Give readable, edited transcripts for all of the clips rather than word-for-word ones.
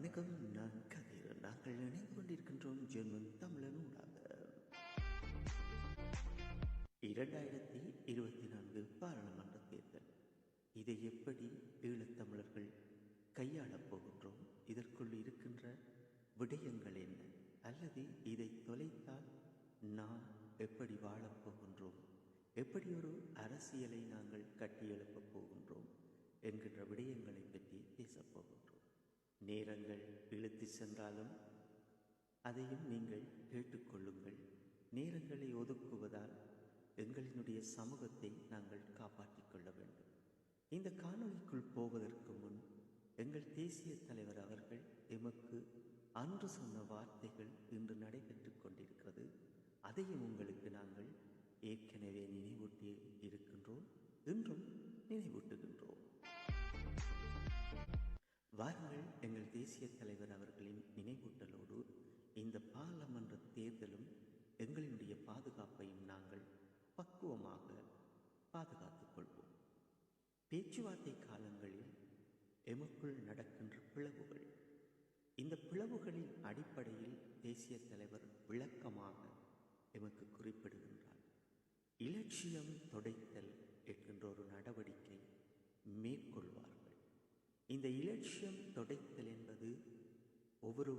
வணக்கம், நான் கதிர். நாங்கள் இணைந்து கொண்டிருக்கின்றோம் ஜெர்மன் தமிழன் ஊடாக. 2024 பாராளுமன்ற தேர்தல். இதை எப்படி ஈழத்தமிழர்கள் கையாளப் போகின்றோம்? இதற்குள் இருக்கின்ற விடயங்கள் என்ன? அல்லது இதை தொலைத்தால் நாம் எப்படி வாழப் போகின்றோம்? எப்படி ஒரு அரசியலை நாங்கள் கட்டியெழுப்பப் போகின்றோம் என்கின்ற விடயங்களை பற்றி பேசப் போகின்றோம். நேரங்கள் இழுத்து சென்றாலும் அதையும் நீங்கள் கேட்டுக்கொள்ளுங்கள். நேரங்களை ஒதுக்குவதால் எங்களினுடைய சமூகத்தை நாங்கள் காப்பாற்றிக் கொள்ள வேண்டும். இந்த காணொளிக்குள் போவதற்கு முன் எங்கள் தேசிய தலைவர் அவர்கள் எமக்கு அன்று சொன்ன வார்த்தைகள் இன்று நடைபெற்றுக் கொண்டிருக்கிறது. அதையும் உங்களுக்கு நாங்கள் ஏற்கனவே நினைவூட்டி இருக்கின்றோம், இன்றும் நினைவூட்டுகின்றோம். வாருங்கள், எங்கள் தேசிய தலைவர் அவர்களின் நினைவூட்டலோடு இந்த பாராளுமன்ற தேர்தலும் எங்களினுடைய பாதுகாப்பையும் நாங்கள் பக்குவமாக பாதுகாத்துக் கொள்வோம். பேச்சுவார்த்தை காலங்களில் எமக்குள் நடக்கின்ற பிளவுகள், இந்த பிளவுகளின் அடிப்படையில் தேசிய தலைவர் விளக்கமாக எமக்கு குறிப்பிடுகின்றார். இலட்சியம் தொடைத்தல் என்கின்ற ஒரு நடவடிக்கை மேற்கொள்வார்கள். இந்த இலட்சியம் தொடைத்தல் என்பது ஒவ்வொரு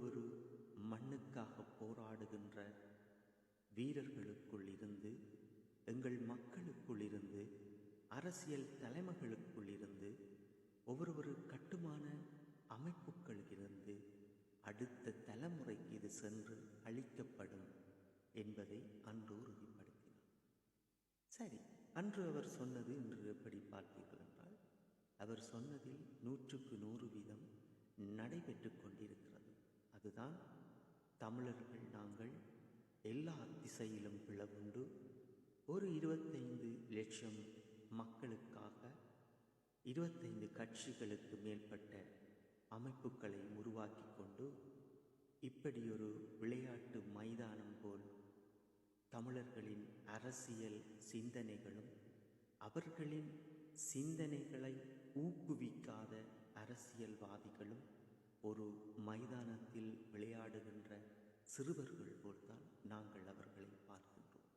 மண்ணுக்காக போராடுகின்ற வீரர்களுக்குள் இருந்து, எங்கள் மக்களுக்குள் இருந்து, அரசியல் தலைமைகளுக்குள் இருந்து, ஒவ்வொரு கட்டுமான அமைப்புகளிலிருந்து அடுத்த தலைமுறைக்கு இது சென்று அளிக்கப்படும் என்பதை அன்று உறுதிப்படுத்தினார். சரி, அன்று அவர் சொன்னது இன்று எப்படி பார்த்தீர்கள் என்றால், அவர் சொன்னதில் 100% நடைபெற்று கொண்டிருக்கிறது. அதுதான், தமிழர்கள் நாங்கள் எல்லா திசையிலும் பிளவுண்டு ஒரு 25 லட்சம் மக்களுக்காக 25 கட்சிகளுக்கு மேற்பட்ட அமைப்புகளை உருவாக்கி கொண்டு இப்படி ஒரு விளையாட்டு மைதானம் போல் தமிழர்களின் அரசியல் சிந்தனைகளும் அவர்களின் சிந்தனைகளை ஊக்குவிக்காத அரசியல்வாதிகளும் ஒரு மைதானத்தில் விளையாடுகின்ற சிறுவர்கள் போல்தான் நாங்கள் அவர்களை பார்க்கின்றோம்.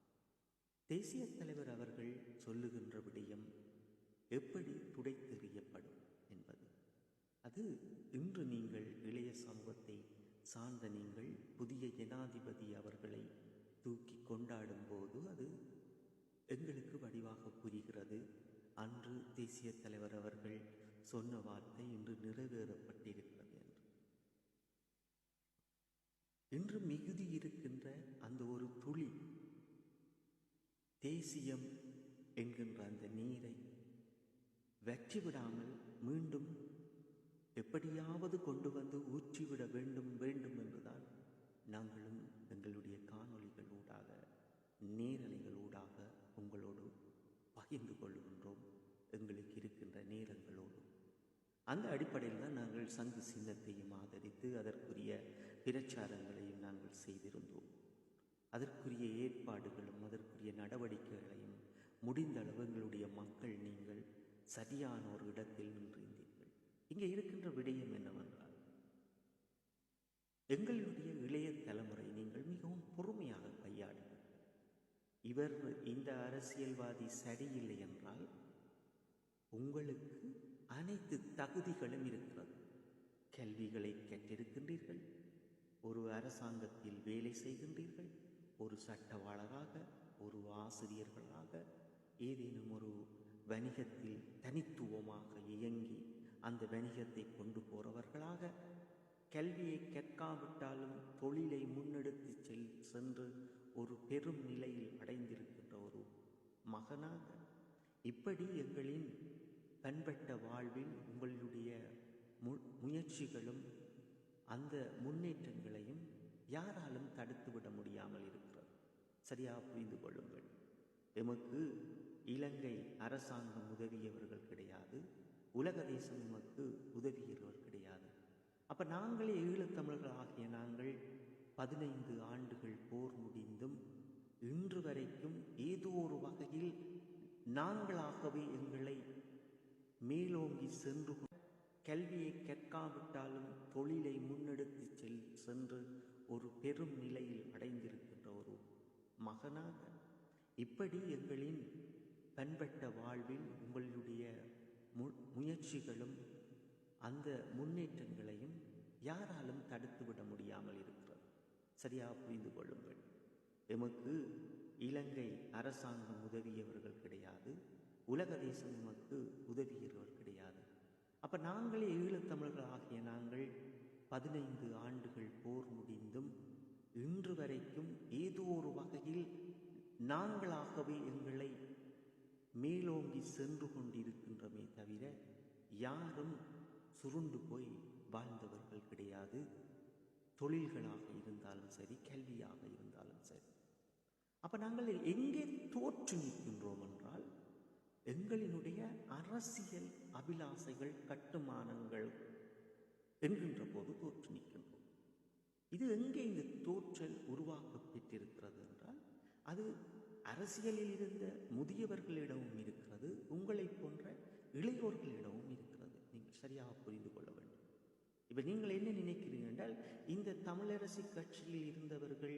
தேசிய தலைவர் அவர்கள் சொல்லுகின்ற விடயம் எப்படி துடைத்தெறியப்படும் என்பது, அது இன்று நீங்கள் இளைய சமூகத்தை சார்ந்த நீங்கள் புதிய ஜனாதிபதி அவர்களை தூக்கி கொண்டாடும் போது அது எங்களுக்கு வடிவாக புரிகிறது. அன்று தேசிய தலைவர் அவர்கள் சொன்ன வார்த்தை இன்று நிறைவேறப்பட்டிருக்கிறது என்று. இன்று மிகுதி இருக்கின்ற அந்த ஒரு துளி தேசியம் என்கின்ற அந்த நீரை வற்றிவிடாமல் மீண்டும் எப்படியாவது கொண்டு வந்து ஊற்றிவிட வேண்டும் என்றுதான் நாங்களும் எங்களுடைய காணொளிகள் ஊடாக, நேரலைகள் ஊடாக உங்களோடு பகிர்ந்து கொள்கின்றோம். எங்களுக்கு இருக்கின்ற நேரங்களோடு அந்த அடிப்படையில் தான் நாங்கள் சங்கு சின்னத்தையும் ஆதரித்து அதற்குரிய பிரச்சாரங்களையும் நாங்கள் செய்திருந்தோம். அதற்குரிய ஏற்பாடுகளும் அதற்குரிய நடவடிக்கைகளையும் முடிந்த அளவு எங்களுடைய மக்கள் நீங்கள் சரியான ஒரு இடத்தில் நின்றிருந்தீர்கள். இங்கே இருக்கின்ற விடயம் என்னவென்றால், எங்களுடைய இளைய தலைமுறை நீங்கள் மிகவும் பொறுமையாக கையாளுங்கள். இவர் இந்த அரசியல்வாதி சரியில்லை என்றால் உங்களுக்கு அனைத்து தகுதிகளும் இருக்கிறது. கல்விகளை கற்றிருக்கின்றீர்கள், ஒரு அரசாங்கத்தில் வேலை செய்கின்றீர்கள், ஒரு சட்டவாளராக, ஒரு ஆசிரியர்களாக, ஏதேனும் ஒரு வணிகத்தில் தனித்துவமாக இயங்கி அந்த வணிகத்தை கொண்டு போறவர்களாக, கல்வியை கற்காவிட்டாலும் தொழிலை முன்னெடுத்து சென்று ஒரு பெரும் நிலையில் அடைந்திருக்கின்ற ஒரு மகனாக, இப்படி எங்களின் பண்பட்ட வாழ்வில் உங்களுடைய முயற்சிகளும் அந்த முன்னேற்றங்களையும் யாராலும் தடுத்துவிட முடியாமல் இருக்கிறது. சரியாக புரிந்து கொள்ளுங்கள். எமக்கு இலங்கை அரசாங்கம் உதவியவர்கள் கிடையாது, உலக தேசம் எமக்கு உதவியவர்கள் கிடையாது. அப்ப நாங்களே ஈழத்தமிழர்கள் ஆகிய நாங்கள் 15 ஆண்டுகள் போர் முடிந்தும் இன்று வரைக்கும் ஏதோ ஒரு வகையில் நாங்களாகவே எங்களை மேலோங்கி சென்று கல்வியை கற்காவிட்டாலும் தொழிலை முன்னெடுத்து சென்று ஒரு பெரும் நிலையில் அடைந்திருக்கின்ற ஒரு மகனாக, இப்படி எங்களின் பண்பட்ட வாழ்வில் உங்களுடைய முயற்சிகளும் அந்த முன்னேற்றங்களையும் யாராலும் தடுத்துவிட முடியாமல் இருக்கிறது. சரியாக புரிந்து கொள்ளுங்கள். எமக்கு இலங்கை அரசாங்கம் உதவியவர்கள் கிடையாது, உலக தேசம் எமக்கு உதவியவர்கள் கிடையாது. அப்போ நாங்களே ஈழத்தமிழர்கள் ஆகிய நாங்கள் 15 ஆண்டுகள் போர் முடிந்தும் இன்று வரைக்கும் ஏதோ ஒரு வகையில் நாங்களாகவே எங்களை மேலோங்கி சென்று கொண்டிருக்கின்றமே தவிர யாரும் சுருண்டு போய் வாழ்ந்தவர்கள் கிடையாது. தொழில்களாக இருந்தாலும் சரி, கல்வியாக இருந்தாலும் சரி. அப்போ நாங்கள் எங்கே தோற்று நிற்கின்றோம் என்றால், எங்களினுடைய அரசியல் அபிலாசைகள் கட்டுமானங்கள் என்கின்ற போது தோற்று நிற்கின்றோம். இது எங்கே இந்த தோற்றல் உருவாக்கப்பட்டிருக்கிறது என்றால், அது அரசியலில் இருந்த முதியவர்களிடமும் இருக்கிறது, உங்களை போன்ற இளையோர்களிடமும் இருக்கிறது. நீங்கள் சரியாக புரிந்து கொள்ள வேண்டும். இப்போ நீங்கள் என்ன நினைக்கிறீர்கள் என்றால், இந்த தமிழரசு கட்சியில் இருந்தவர்கள்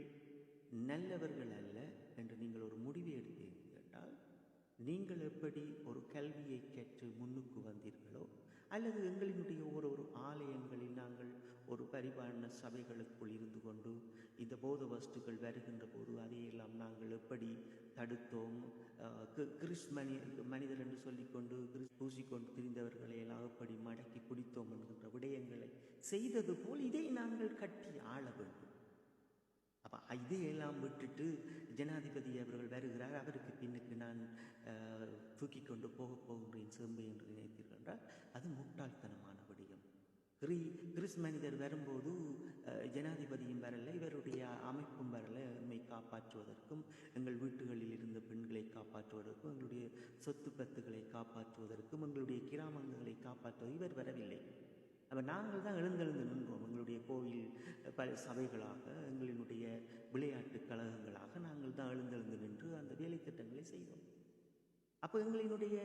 நல்லவர்கள் அல்ல என்று நீங்கள் ஒரு முடிவை எடுத்தீர்கள் என்றால், நீங்கள் எப்படி ஒரு கல்வியை கற்று முன்னுக்கு வந்தீர்களோ, அல்லது எங்களினுடைய ஒரு ஆலயங்களில் நாங்கள் ஒரு பரிபாலன சபைகளுக்குள் இருந்து கொண்டு இந்த போத வஸ்துக்கள் வருகின்ற போது அதையெல்லாம் நாங்கள் எப்படி தடுத்தோம், மனிதர் என்று சொல்லிக்கொண்டு பூசிக்கொண்டு திரிந்தவர்களை எல்லாம் எப்படி மடக்கி குடித்தோம் என்கின்ற விடயங்களை செய்தது போல் இதை நாங்கள் கட்டி ஆள வேண்டும். அப்போ இதையெல்லாம் விட்டுட்டு ஜனாதிபதி அவர்கள் வருகிறார், அவருக்கு பின்னுக்கு நான் தூக்கி கொண்டு போகின்றேன் செம்பு என்று நினைத்தீர்கள் என்றால் அது முட்டாள்தனமான விடயம். கிறிஸ் மனிதர் வரும்போது ஜனாதிபதியும் வரல, இவருடைய அமைப்பும் வரல. எம்மை காப்பாற்றுவதற்கும், எங்கள் வீட்டுகளில் இருந்த பெண்களை காப்பாற்றுவதற்கும், எங்களுடைய சொத்து பத்துகளை காப்பாற்றுவதற்கும், எங்களுடைய கிராமங்களை காப்பாற்றுவது இவர் வரவில்லை. அப்போ நாங்கள் தான் எழுந்தெழுந்து நின்றோம். எங்களுடைய கோவில் பல சபைகளாக, எங்களினுடைய விளையாட்டு கழகங்களாக நாங்கள் தான் எழுந்தெழுந்து நின்று அந்த வேலை திட்டங்களை செய்தோம். அப்போ எங்களினுடைய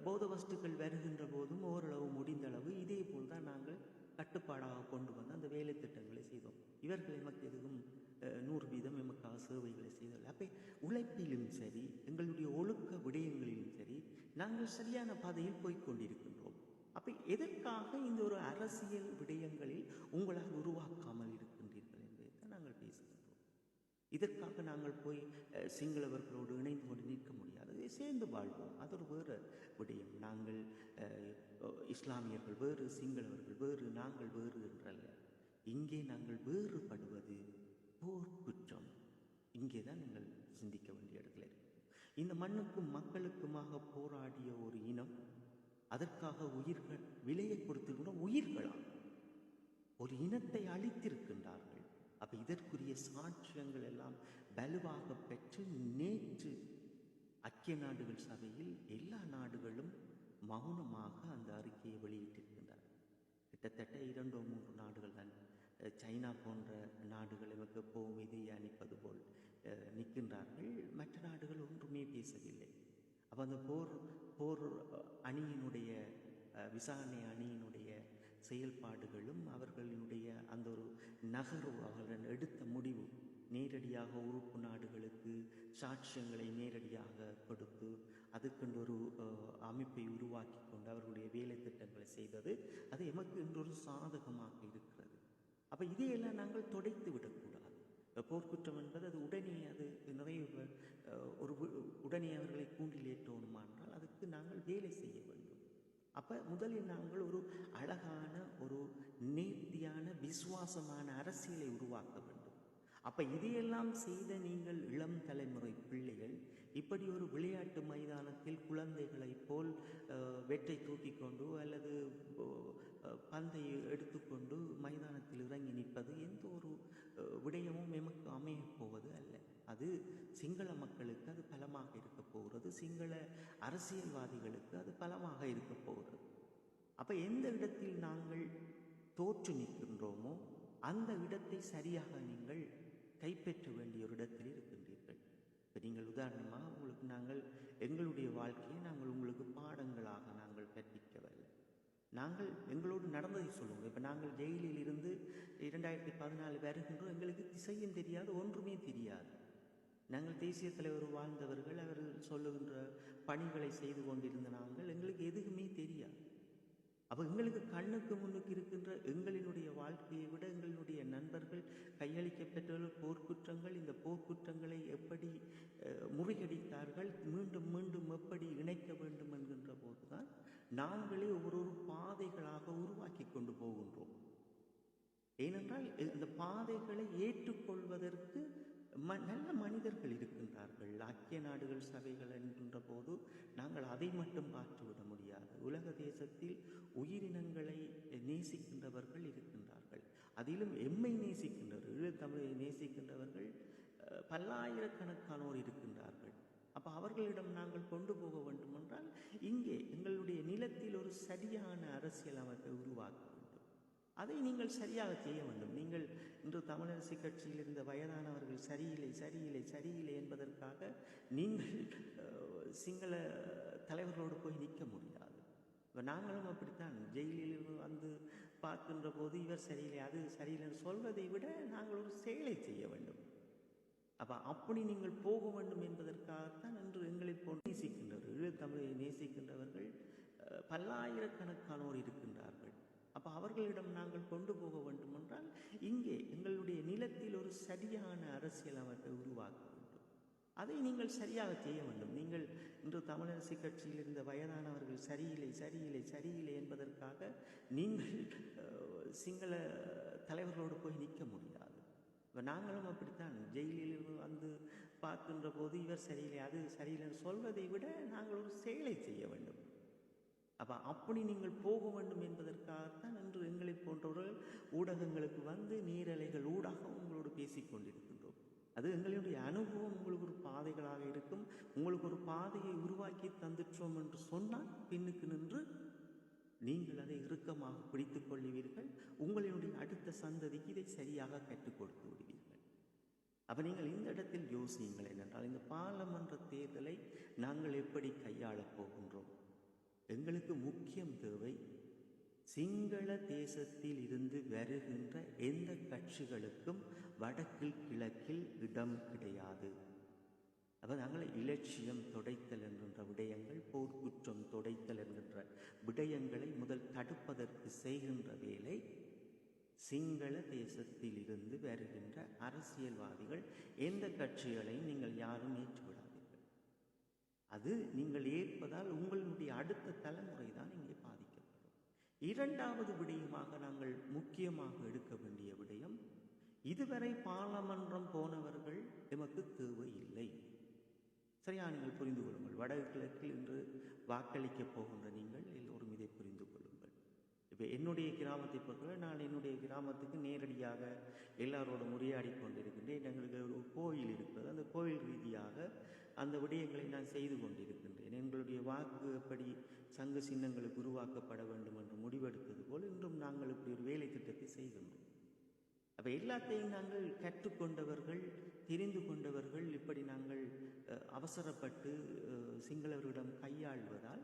போத வஸ்துக்கள் வருகின்ற போதும் ஓரளவு முடிந்தளவு இதே போல் தான் நாங்கள் கட்டுப்பாடாக கொண்டு வந்து அந்த வேலை திட்டங்களை செய்தோம். இவர்கள் எமக்கு எதுவும் 100% எமக்காக சேவைகளை செய்தோம். அப்போ உழைப்பிலும் சரி, எங்களுடைய ஒழுக்க விடயங்களிலும் சரி, நாங்கள் சரியான பாதையில் போய்கொண்டிருக்கின்றோம். அப்போ எதற்காக இந்த ஒரு அரசியல் விடயங்களில் உங்களால் உருவாக்காமல் இருக்கின்றீர்கள் என்பதை தான் நாங்கள் பேசுகின்றோம். இதற்காக நாங்கள் போய் சிங்களவர்களோடு இணைந்து கொண்டு நிற்க முடியாது. சேர்ந்து வாழ்வோம், அது ஒரு வேறு விடயம். நாங்கள் இஸ்லாமியர்கள் வேறு, சிங்களவர்கள் வேறு, நாங்கள் வேறு என்றல்ல. இங்கே நாங்கள் வேறுபடுவது போர் குற்றம். இங்கே தான் நீங்கள் சிந்திக்க வேண்டிய இடத்துல இருக்கு. இந்த மண்ணுக்கும் மக்களுக்குமாக போராடிய ஒரு இனம், அதற்காக உயிர்கள் விலையை கொடுத்திருக்கிற உயிர்களால் ஒரு இனத்தை அழித்திருக்கின்றார்கள். அப்போ இதற்குரிய சாட்சியங்கள் எல்லாம் வலுவாக பெற்று நேற்று ஐக்கிய நாடுகள் சபையில் எல்லா நாடுகளும் மௌனமாக அந்த அறிக்கையை வெளியிட்டிருக்கின்றனர். கிட்டத்தட்ட 2-3 நாடுகள் தான், சைனா போன்ற நாடுகள் நமக்கு எப்பவும் இதை அணிப்பது போல் நிற்கின்றார்கள். மற்ற நாடுகள் ஒன்றுமே பேசவில்லை. அப்போ அந்த போர் அணியினுடைய விசாரணை அணியினுடைய செயல்பாடுகளும் அவர்களினுடைய அந்த ஒரு நகர்வு, அவர்கள் எடுத்த முடிவு, நேரடியாக உறுப்பு நாடுகளுக்கு சாட்சியங்களை நேரடியாக கொடுத்து அதுக்கென்று ஒரு அமைப்பை உருவாக்கி கொண்டு அவர்களுடைய வேலை திட்டங்களை செய்தது, அது எமக்கு இன்றொரு சாதகமாக இருக்கிறது. அப்போ இதையெல்லாம் நாங்கள் தொடைத்து விடக்கூடாது. போர்க்குற்றம் என்பது அது உடனே அது நிறைய உடனே அவர்களை கூண்டிலேற்றோணுமானால் அதுக்கு நாங்கள் வேலை செய்ய வேண்டும். அப்போ முதலில் நாங்கள் ஒரு அழகான, ஒரு நேர்த்தியான, விசுவாசமான அரசியலை உருவாக்க வேண்டும். அப்போ இதையெல்லாம் செய்த நீங்கள் இளம் தலைமுறை பிள்ளைகள் இப்படி ஒரு விளையாட்டு மைதானத்தில் குழந்தைகளைப் போல் வெற்றை தூக்கி கொண்டு அல்லது பந்தை எடுத்துக்கொண்டு மைதானத்தில் இறங்கி நிற்பது எந்த ஒரு விடயமும் எமக்கு அமையப் போவது அல்ல. அது சிங்கள மக்களுக்கு அது பலமாக இருக்க போகிறது, சிங்கள அரசியல்வாதிகளுக்கு அது பலமாக இருக்க போகிறது. அப்போ எந்த இடத்தில் நாங்கள் தோற்று நிற்கின்றோமோ அந்த இடத்தை சரியாக நீங்கள் கைப்பற்ற வேண்டிய ஒரு இடத்தில் இருக்கின்றீர்கள். இப்போ நீங்கள் உதாரணமாக உங்களுக்கு நாங்கள் எங்களுடைய வாழ்க்கையை நாங்கள் உங்களுக்கு பாடங்களாக நாங்கள் கற்பிக்கவில்லை. நாங்கள் எங்களோடு நடந்ததை சொல்லுவோம். இப்போ நாங்கள் ஜெயிலில் இருந்து 2014 வருகின்றோம். எங்களுக்கு திசையும் தெரியாது, ஒன்றுமே தெரியாது. நாங்கள் தேசிய தலைவர் வாழ்ந்தவர்கள், அவர்கள் சொல்லுகின்ற பணிகளை செய்து கொண்டிருந்த நாங்கள், எங்களுக்கு எதுவுமே தெரியாது. அப்போ எங்களுக்கு கண்ணுக்கு முன்னுக்கு இருக்கின்ற எங்களினுடைய வாழ்க்கையை விட எங்களினுடைய நண்பர்கள் கையளிக்கப்பட்ட போர்க்குற்றங்கள், இந்த போர்க்குற்றங்களை எப்படி முறியடித்தார்கள், மீண்டும் மீண்டும் எப்படி இணைக்க வேண்டும் என்கின்ற போதுதான் நாங்களே ஒரு பாதைகளாக உருவாக்கி கொண்டு போகின்றோம். ஏனென்றால் இந்த பாதைகளை ஏற்றுக்கொள்வதற்கு நல்ல மனிதர்கள் இருக்கின்றார்கள். ஐக்கிய நாடுகள் சபைகள் என்கின்ற போது நாங்கள் அதை மட்டும் பார்த்துவிட முடியாது. உலக தேசத்தில் உயிரினங்களை நேசிக்கின்றவர்கள் இருக்கின்றார்கள். அதிலும் எம்மை நேசிக்கின்றவர்கள், ஈழத்தமிழை நேசிக்கின்றவர்கள் பல்லாயிரக்கணக்கானோர் இருக்கின்றார்கள். அப்போ அவர்களிடம் நாங்கள் கொண்டு போக வேண்டும் என்றால் இங்கே எங்களுடைய நிலத்தில் ஒரு சரியான அரசியல் அமைப்பை உருவாக்க வேண்டும். அதை நீங்கள் சரியாக செய்ய வேண்டும். நீங்கள் இன்று தமிழரசு கட்சியில் இருந்த வயதானவர்கள் சரியில்லை சரியில்லை சரியில்லை என்பதற்காக நீங்கள் சிங்கள தலைவர்களோடு போய் நிற்க முடியாது. இப்போ நாங்களும் அப்படித்தான் ஜெயிலில் வந்து பார்க்கின்ற போது இவர் சரியில்லை அது சரியில்லைன்னு சொல்வதை விட நாங்கள் ஒரு செயலை செய்ய வேண்டும். அப்போ அப்படி நீங்கள் போக வேண்டும் என்பதற்காகத்தான் இன்று எங்களை போன்று நேசிக்கின்றவர்கள், ஈழத்தமிழை நேசிக்கின்றவர்கள் பல்லாயிரக்கணக்கானோர் இருக்கின்றார்கள். அப்போ அவர்களிடம் நாங்கள் கொண்டு போக வேண்டும் என்றால் இங்கே எங்களுடைய நிலத்தில் ஒரு சரியான அரசியல் அமைப்பை உருவாக்க வேண்டும். அதை நீங்கள் சரியாக செய்ய வேண்டும். நீங்கள் இன்று தமிழரசு கட்சியில் இருந்த வயதானவர்கள் சரியில்லை சரியில்லை சரியில்லை என்பதற்காக நீங்கள் சிங்கள தலைவர்களோடு போய் நிற்க முடியாது. இப்போ நாங்களும் அப்படித்தான் ஜெயிலில் வந்து பார்க்கின்ற போது இவர் சரியில்லை அது சரியில்லைன்னு சொல்வதை விட நாங்கள் ஒரு செயலை செய்ய வேண்டும். அப்போ அப்படி நீங்கள் போக வேண்டும் என்பதற்காகத்தான் இன்று எங்களை போன்றவர்கள் ஊடகங்களுக்கு வந்து நீரலைகள் ஊடாக உங்களோடு பேசிக்கொண்டிருக்கின்றோம். அது எங்களுடைய அனுபவம் உங்களுக்கு ஒரு பாதைகளாக இருக்கும். உங்களுக்கு ஒரு பாதையை உருவாக்கி தந்துற்றோம் என்று சொன்னால் பின்னுக்கு நின்று நீங்கள் அதை இறுக்கமாக பிடித்துக் கொள்ளுவீர்கள். உங்களுடைய அடுத்த சந்ததிக்கு இதை சரியாக கற்றுக் கொடுத்து விடுவீர்கள். அப்போ நீங்கள் இந்த இடத்தில் யோசியுங்கள் என்னென்றால் இந்த பாராளுமன்ற தேர்தலை நாங்கள் எப்படி கையாளப் போகின்றோம். எங்களுக்கு முக்கியம் தேவை சிங்கள தேசத்தில் இருந்து வருகின்ற எந்த கட்சிகளுக்கும் வடக்கில் கிழக்கில் இடம் கிடையாது. அப்போ நாங்கள் இலட்சியம் தொடைத்தல் என்கின்ற விடயங்கள், போர்க்குற்றம் தொடைத்தல் என்கின்ற விடயங்களை முதல் தடுப்பதற்கு செய்கின்ற வேலை சிங்கள தேசத்தில் இருந்து வருகின்ற அரசியல்வாதிகள் எந்த கட்சிகளையும் நீங்கள் யாரும் ஏற்றுவிடாதீர்கள். அது நீங்கள் ஏற்பதால் உங்களுடைய அடுத்த தலைமுறை தான் இங்கே பாதிக்கப்படும். இரண்டாவது விடயமாக நாங்கள் முக்கியமாக எடுக்க வேண்டிய விடயம், இதுவரை பாராளுமன்றம் போனவர்கள் எமக்கு தேவையில்லை. சரியா நீங்கள் புரிந்து கொள்ளுங்கள். வடகிழக்கில் இன்று வாக்களிக்கப் போகின்ற நீங்கள் எல்லோரும் இதை புரிந்து கொள்ளுங்கள். இப்போ என்னுடைய கிராமத்தை பொறுத்தவரை நான் என்னுடைய கிராமத்துக்கு நேரடியாக எல்லாரோட உரையாடி கொண்டிருக்கின்றேன். எங்களுக்கு ஒரு கோயில் இருக்கிறது. அந்த கோயில் ரீதியாக அந்த விடயங்களை நான் செய்து கொண்டிருக்கின்றேன். எங்களுடைய வாக்கு எப்படி சங்கு சின்னங்களுக்கு உருவாக்கப்பட வேண்டும் என்று முடிவெடுத்தது போல் இன்றும் நாங்கள் இப்படி ஒரு வேலை திட்டத்தை செய்கின்றோம். அப்போ எல்லாத்தையும் நாங்கள் கற்றுக்கொண்டவர்கள், தெரிந்து கொண்டவர்கள். இப்படி நாங்கள் அவசரப்பட்டு சிங்களவர்களிடம் கையாள்வதால்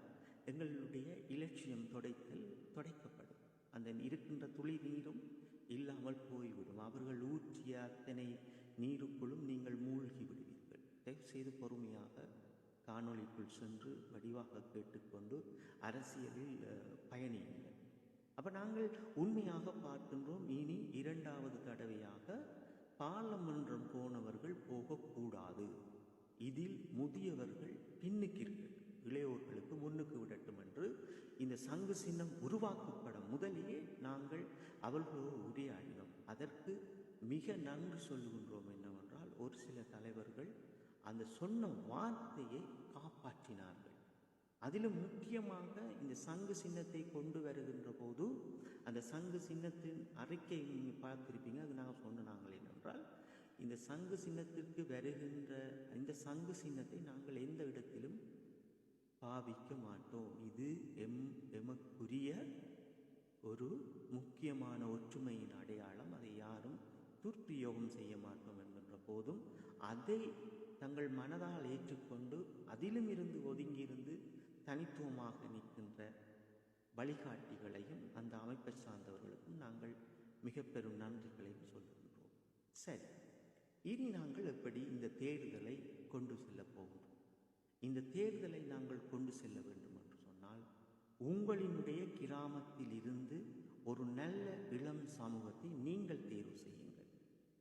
எங்களுடைய இலட்சியம் தொடைக்கப்படும். அந்த இருக்கின்ற துளி நீரும் இல்லாமல் போய்விடும். அவர்கள் ஊற்றிய அத்தனை நீருக்குள்ளும் நீங்கள் மூழ்கி விடுவீர்கள். தயவுசெய்து பொறுமையாக காணொளிக்குள் சென்று வடிவாக கேட்டுக்கொண்டு அரசியலில் பயணியுங்கள். அப்போ நாங்கள் உண்மையாக பார்க்கின்றோம், இனி இரண்டாவது தடவையாக பாராளுமன்றம் போனவர்கள் போகக்கூடாது. இதில் முதியவர்கள் பின்னுக்கிறீர்கள், இளையோர்களுக்கு முன்னுக்கு விடட்டும் என்று இந்த சங்கு சின்னம் உருவாக்கப்பட முதலிலே நாங்கள் அவர்களோடு உரையாடினோம். அதற்கு மிக நன்றி சொல்லுகின்றோம். என்னவென்றால் ஒரு சில தலைவர்கள் அந்த சொன்ன வார்த்தையை காப்பாற்றினார்கள். அதிலும் முக்கியமாக இந்த சங்கு சின்னத்தை கொண்டு வருகின்ற போது அந்த சங்கு சின்னத்தின் அறிக்கை நீங்கள் பார்த்திருப்பீங்க. அது நாங்கள் சொன்னாங்கள் என்னென்றால் இந்த சங்கு சின்னத்திற்கு வருகின்ற இந்த சங்கு சின்னத்தை நாங்கள் எந்த இடத்திலும் பாவிக்க மாட்டோம். இது எமக்குரிய ஒரு முக்கியமான ஒற்றுமையின் அடையாளம். அதை யாரும் துர்பிரயோகம் செய்ய மாட்டோம் என்கின்ற போதும் அதை தங்கள் மனதால் ஏற்றுக்கொண்டு அதிலும் இருந்து ஒதுங்கியிருந்து தனித்துவமாக நிற்கின்ற வழிகாட்டிகளையும் அந்த அமைப்பை சார்ந்தவர்களுக்கும் நாங்கள் மிக பெரும் நன்றிகளையும் சொல்லுகின்றோம். சரி, இனி நாங்கள் எப்படி இந்த தேர்தலை கொண்டு செல்ல போகின்றோம்? இந்த தேர்தலை நாங்கள் கொண்டு செல்ல வேண்டும் என்று சொன்னால், உங்களினுடைய கிராமத்தில் இருந்து ஒரு நல்ல இளம் சமூகத்தை நீங்கள் தேர்வு செய்யுங்கள்.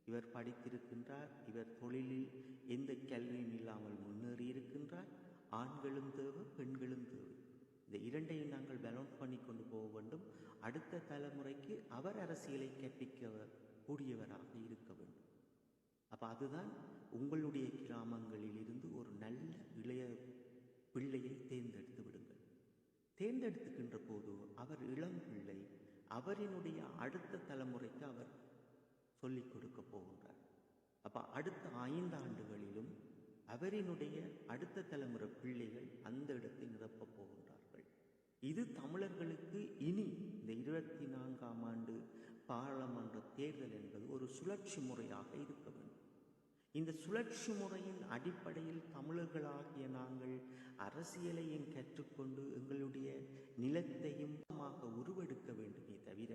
இவர் படித்திருக்கின்றார், இவர் தொழிலில் எந்த கல்வியும் இல்லாமல் முன்னேறி இருக்கின்றார், ஆண்களும் தேவை, பெண்களும் தேவை. இந்த இரண்டையும் நாங்கள் பேலன்ஸ் பண்ணி கொண்டு போக வேண்டும். அடுத்த தலைமுறைக்கு அவர் அரசியலை கற்பிக்க கூடியவராக இருக்க வேண்டும். அப்போ அதுதான் உங்களுடைய கிராமங்களில் இருந்து ஒரு நல்ல இளைய பிள்ளையை தேர்ந்தெடுத்து விடுங்கள். தேர்ந்தெடுத்துக்கின்ற போது அவர் இளம் பிள்ளை, அவரினுடைய அடுத்த தலைமுறைக்கு அவர் சொல்லிக் கொடுக்க போகின்றார். அப்போ அடுத்த 5 ஆண்டுகளிலும் அவரினுடைய அடுத்த தலைமுறை பிள்ளைகள் அந்த இடத்தை நிரப்பப் போகின்றார்கள். இது தமிழர்களுக்கு இனி இந்த 24ஆம் ஆண்டு பாராளுமன்ற தேர்தல் என்பது ஒரு சுழற்சி முறையாக இருக்க வேண்டும். இந்த சுழற்சி முறையின் அடிப்படையில் தமிழர்களாகிய நாங்கள் அரசியலையும் கற்றுக்கொண்டு எங்களுடைய நிலத்தையும் உருவெடுக்க வேண்டுமே தவிர,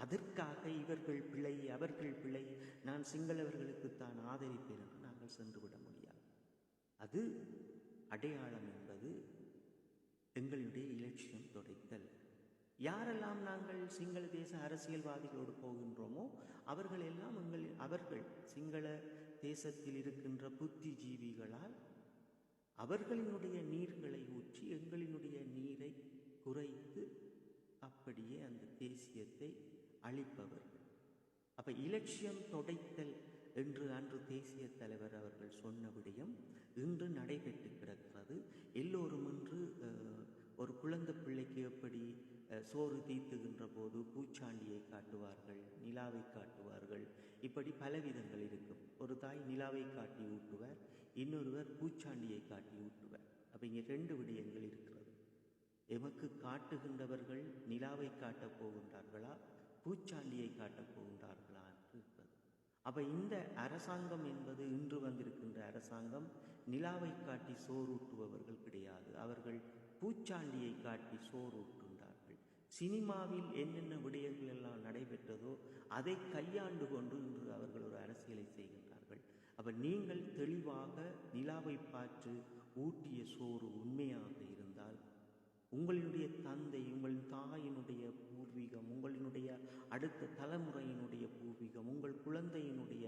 அதற்காக இவர்கள் பிழை, அவர்கள் பிழை, நான் சிங்களவர்களுக்குத்தான் ஆதரிப்பேன் என்று நாங்கள் சென்றுவிட முடியாது. அது அடையாளம் என்பது எங்களுடைய இலட்சியம் தொடைத்தல். யாரெல்லாம் நாங்கள் சிங்கள தேச அரசியல்வாதிகளோடு போகின்றோமோ அவர்கள் எல்லாம் அவர்கள் சிங்கள தேசத்தில் இருக்கின்ற புத்திஜீவிகளால் அவர்களினுடைய நீர்களை ஊற்றி எங்களினுடைய நீரை குறைத்து அப்படியே அந்த தேசியத்தை அழிப்பவர்கள். அப்ப இலட்சியம் தொடைத்தல் என்று அன்று தேசிய தலைவர் அவர்கள் சொன்ன விடயம் இன்று நடைபெற்று கிடக்கிறது. எல்லோரும் இன்று ஒரு குழந்தை பிள்ளைக்கு எப்படி சோறு தீர்த்துகின்ற போது பூச்சாண்டியை காட்டுவார்கள், நிலாவை காட்டுவார்கள், இப்படி பலவிதங்கள் இருக்கும். ஒரு தாய் நிலாவை காட்டி ஊட்டுவார், இன்னொருவர் பூச்சாண்டியை காட்டி ஊட்டுவார். அப்போ இங்கே 2 விடயங்கள் இருக்கிறது. எமக்கு காட்டுகின்றவர்கள் நிலாவை காட்டப் போகின்றார்களா, பூச்சாண்டியை காட்டப் போகின்றார்களா என்று இருக்கிறது. அப்போ இந்த அரசாங்கம் என்பது இன்று வந்திருக்கின்ற அரசாங்கம் நிலாவை காட்டி சோறூட்டுபவர்கள் கிடையாது. அவர்கள் பூச்சாண்டியை காட்டி சோறூட்டுகின்றார்கள். சினிமாவில் என்னென்ன விடயங்கள் எல்லாம் நடைபெற்றதோ அதை கையாண்டு கொண்டு இன்று அவர்கள் ஒரு அரசியலை செய்கின்றார்கள். அப்போ நீங்கள் தெளிவாக நிலாவை பார்த்து ஊட்டிய சோறு உண்மையாக இருந்தால் உங்களினுடைய தந்தை, உங்கள் தாயினுடைய பூர்வீகம், உங்களினுடைய அடுத்த தலைமுறையினுடைய பூர்வீகம், உங்கள் குழந்தையினுடைய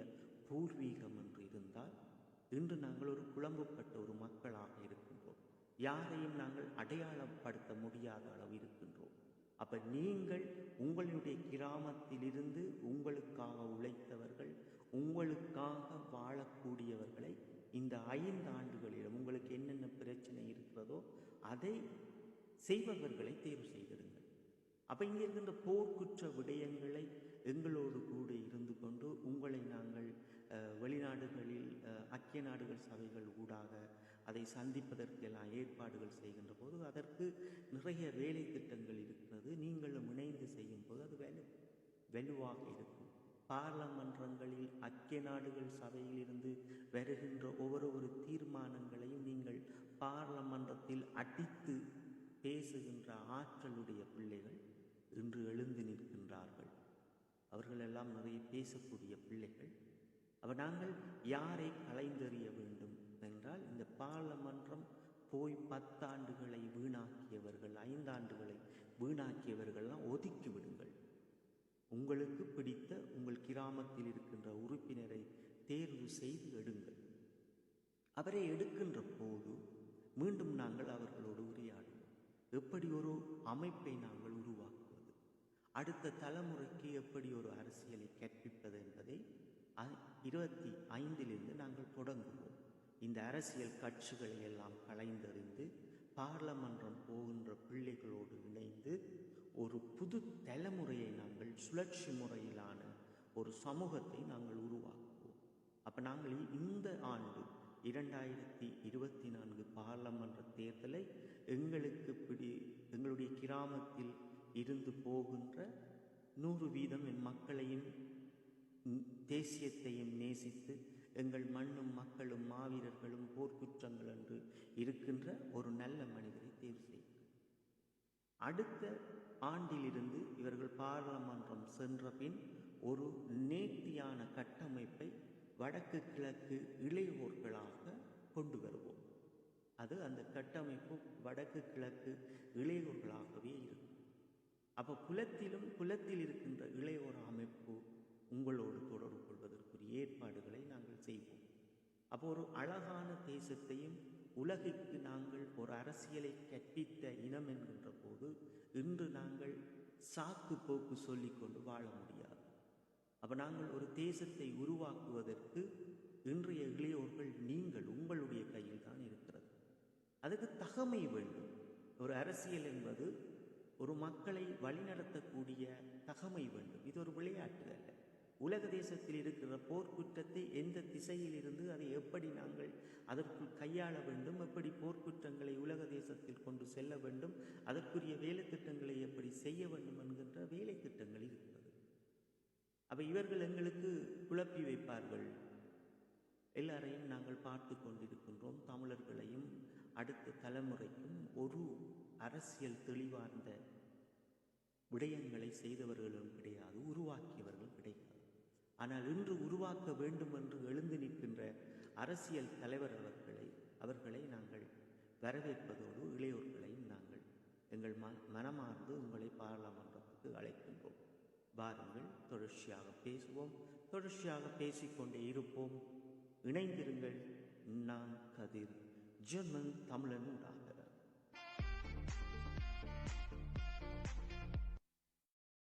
பூர்வீகம் என்று இருந்தால் இன்று நாங்கள் ஒரு குழம்புப்பட்ட ஒரு மக்களாக இருக்கின்றோம். யாரையும் நாங்கள் அடையாளப்படுத்த முடியாத அளவு இருக்கின்றோம். அப்ப நீங்கள் உங்களுடைய கிராமத்திலிருந்து உங்களுக்காக உழைத்தவர்கள், உங்களுக்காக வாழக்கூடியவர்களை இந்த 5 ஆண்டுகளிலும் உங்களுக்கு என்னென்ன பிரச்சனை இருக்கிறதோ அதை செய்பவர்களை தேர்வு செய்திருங்கள். அப்ப இங்கே இருக்கின்ற போர்க்குற்ற விடயங்களை எங்களோடு கூட இருந்து கொண்டு உங்களை நாங்கள் வெளிநாடுகளில் ஐக்கிய நாடுகள் சபைகள் ஊடாக அதை சந்திப்பதற்கெல்லாம் ஏற்பாடுகள் செய்கின்ற போது அதற்கு நிறைய வேலை திட்டங்கள் இருக்கிறது. நீங்களும் இணைந்து செய்யும் போது அது வலுவாக இருக்கும். பார்லமன்றங்களில் ஐக்கிய நாடுகள் சபையில் இருந்து வருகின்ற ஒவ்வொரு தீர்மானங்களையும் நீங்கள் பார்லமன்றத்தில் அடித்து பேசுகின்ற ஆற்றலுடைய பிள்ளைகள் இன்று எழுந்து நிற்கின்றார்கள். அவர்கள் எல்லாம் நிறைய பேசக்கூடிய பிள்ளைகள். அவர் நாங்கள் யாரை கலைந்தெறிய வேண்டும் என்றால், இந்த பார்லமன்றம் போய் 10 ஆண்டுகளை வீணாக்கியவர்கள், 5 ஆண்டுகளை வீணாக்கியவர்கள்லாம் ஒதுக்கி விடுங்கள். உங்களுக்கு பிடித்த உங்கள் கிராமத்தில் இருக்கின்ற உறுப்பினரை தேர்வு செய்து எடுங்கள். அவரை எடுக்கின்ற போது மீண்டும் நாங்கள் அவர்களோடு உரையாடுவோம். எப்படி ஒரு அமைப்பை நாங்கள் உருவாக்குவது, அடுத்த தலைமுறைக்கு எப்படி ஒரு அரசியலை கற்பிப்பது என்பதை 25 நாங்கள் தொடங்குவோம். இந்த அரசியல் கட்சிகளை எல்லாம் கலைந்தறிந்து பார்லமன்றம் போகின்ற பிள்ளைகளோடு இணைந்து ஒரு புது தலைமுறையை நாங்கள் சுழற்சி முறையிலான ஒரு சமூகத்தை நாங்கள் உருவாக்குவோம். அப்போ நாங்கள் இந்த ஆண்டு 2024 பார்லமன்ற தேர்தலை எங்களுடைய கிராமத்தில் இருந்து போகின்ற 100% என் மக்களையும் தேசியத்தையும் நேசித்து எங்கள் மண்ணும் மக்களும் மாவீரர்களும் போர்க்குற்றங்கள் என்று இருக்கின்ற ஒரு நல்ல மனிதரை தேர்வு செய்யுங்கள். அடுத்த ஆண்டிலிருந்து இவர்கள் பாராளுமன்றம் சென்ற பின் ஒரு நேர்த்தியான கட்டமைப்பை வடக்கு கிழக்கு இளையோர்களாக கொண்டு வருவோம். அது அந்த கட்டமைப்பு வடக்கு கிழக்கு இளையோர்களாகவே இருக்கும். அப்போ குலத்தில் இருக்கின்ற இளையோர் அமைப்பு உங்களோடு தொடர்பு கொள்வதற்குரிய ஏற்பாடுகளை நாங்கள் செய்வோம். அப்போ ஒரு அழகான தேசத்தையும் உலகிற்கு நாங்கள் ஒரு அரசியலை கற்பித்த இனம் என்கின்ற போது இன்று நாங்கள் சாக்கு போக்கு சொல்லிக்கொண்டு வாழ முடியாது. அப்போ நாங்கள் ஒரு தேசத்தை உருவாக்குவதற்கு இன்றைய இளையோர்கள் நீங்கள் உங்களுடைய கையில் தான் இருக்கிறது. அதுக்கு தகமை வேண்டும். ஒரு அரசியல் என்பது ஒரு மக்களை வழிநடத்தக்கூடிய தகமை வேண்டும். இது ஒரு விளையாட்டு அல்ல. உலக தேசத்தில் இருக்கிற போர்க்குற்றத்தை எந்த திசையிலிருந்து அதை எப்படி நாங்கள் அதற்குள் கையாள வேண்டும், எப்படி போர்க்குற்றங்களை உலக தேசத்தில் கொண்டு செல்ல வேண்டும், அதற்குரிய வேலை திட்டங்களை எப்படி செய்ய வேண்டும் என்கின்ற வேலை திட்டங்கள் இருக்கிறது. அப்போ இவர்கள் எங்களுக்கு குழப்பி வைப்பார்கள். எல்லாரையும் நாங்கள் பார்த்து கொண்டிருக்கின்றோம். தமிழர்களையும் அடுத்த தலைமுறைக்கும் ஒரு அரசியல் தெளிவார்ந்த விடயங்களை செய்தவர்களும் கிடையாது, உருவாக்கியவர்கள் கிடையாது. ஆனால் இன்று உருவாக்க வேண்டும் என்று எழுந்து நிற்கின்ற அரசியல் தலைவர் அவர்களை நாங்கள் வரவேற்பதோடு இளையோர்களையும் நாங்கள் எங்கள் மனமார்ந்து உங்களை பாராளுமன்றத்துக்கு அழைக்கின்றோம். வாருங்கள், தொடர்ச்சியாக பேசுவோம், தொடர்ச்சியாக பேசிக்கொண்டே இருப்போம். இணைந்திருங்கள். நான் கதிர், ஜெர்மன் தமிழன் ஊடகம்.